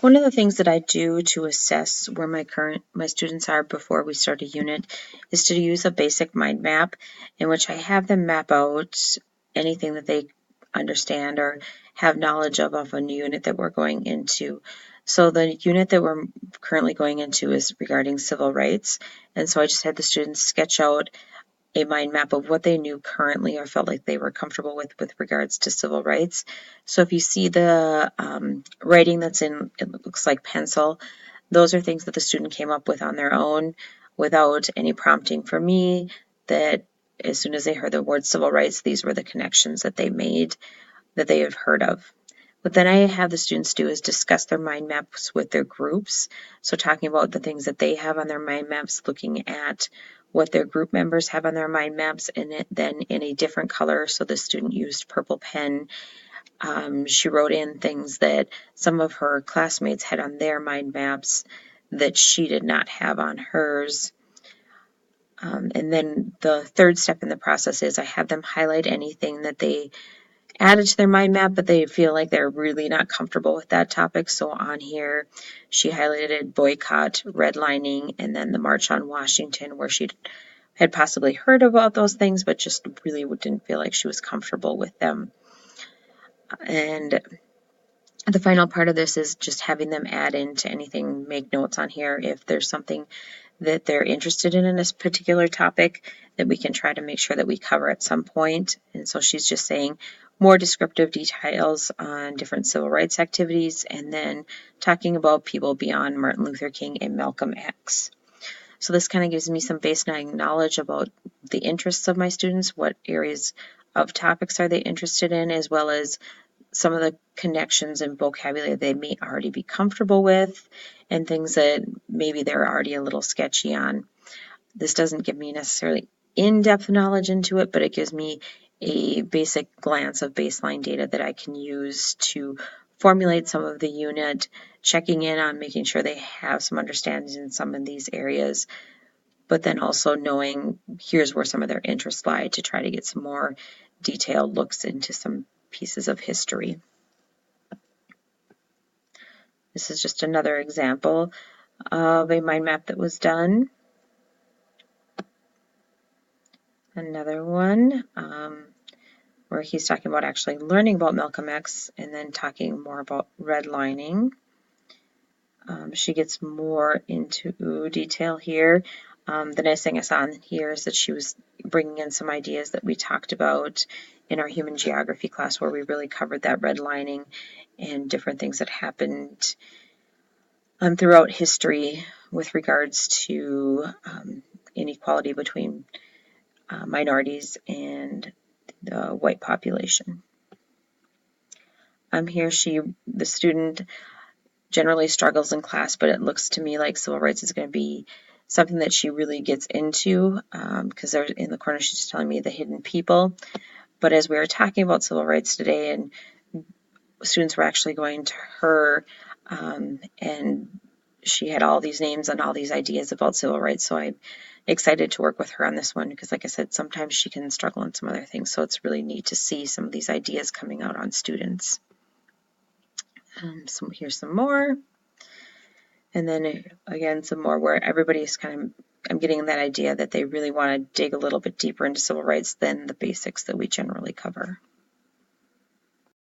One of the things that I do to assess where my students are before we start a unit is to use a basic mind map in which I have them map out anything that they understand or have knowledge of a new unit that we're going into. So the unit that we're currently going into is regarding civil rights, and so I just had the students sketch out a mind map of what they knew currently or felt like they were comfortable with regards to civil rights. So if you see the writing that's in, it looks like pencil, those are things that the student came up with on their own without any prompting from me, that as soon as they heard the word civil rights, these were the connections that they made, that they have heard of. What then I have the students do is discuss their mind maps with their groups. So talking about the things that they have on their mind maps, looking at what their group members have on their mind maps, and then in a different color. So the student used purple pen. She wrote in things that some of her classmates had on their mind maps that she did not have on hers. And then the third step in the process is I have them highlight anything that they added to their mind map, but they feel like they're really not comfortable with that topic. So on here, she highlighted boycott, redlining, and then the March on Washington, where she had possibly heard about those things, but just really didn't feel like she was comfortable with them. And the final part of this is just having them add into anything, make notes on here if there's something that they're interested in this particular topic that we can try to make sure that we cover at some point. And so she's just saying more descriptive details on different civil rights activities, and then talking about people beyond Martin Luther King and Malcolm X. So this kind of gives me some baseline knowledge about the interests of my students, what areas of topics are they interested in, as well as some of the connections and vocabulary they may already be comfortable with, and things that maybe they're already a little sketchy on. This doesn't give me necessarily in-depth knowledge into it, but it gives me a basic glance of baseline data that I can use to formulate some of the unit, checking in on making sure they have some understanding in some of these areas, but then also knowing here's where some of their interests lie to try to get some more detailed looks into some pieces of history. This is just another example of a mind map that was done. Another one where he's talking about actually learning about Malcolm X and then talking more about redlining. She gets more into detail here. The nice thing I saw on here is that she was bringing in some ideas that we talked about in our human geography class, where we really covered that redlining and different things that happened throughout history with regards to inequality between minorities and the white population. Here the student generally struggles in class, but it looks to me like civil rights is going to be something that she really gets into, because there's in the corner she's telling me the hidden people. But as we were talking about civil rights today, and students were actually going to her, and she had all these names and all these ideas about civil rights, so I'm excited to work with her on this one, because like I said, sometimes she can struggle in some other things, so it's really neat to see some of these ideas coming out on students. So here's some more. And then again, some more where everybody's kind of, I'm getting that idea that they really want to dig a little bit deeper into civil rights than the basics that we generally cover.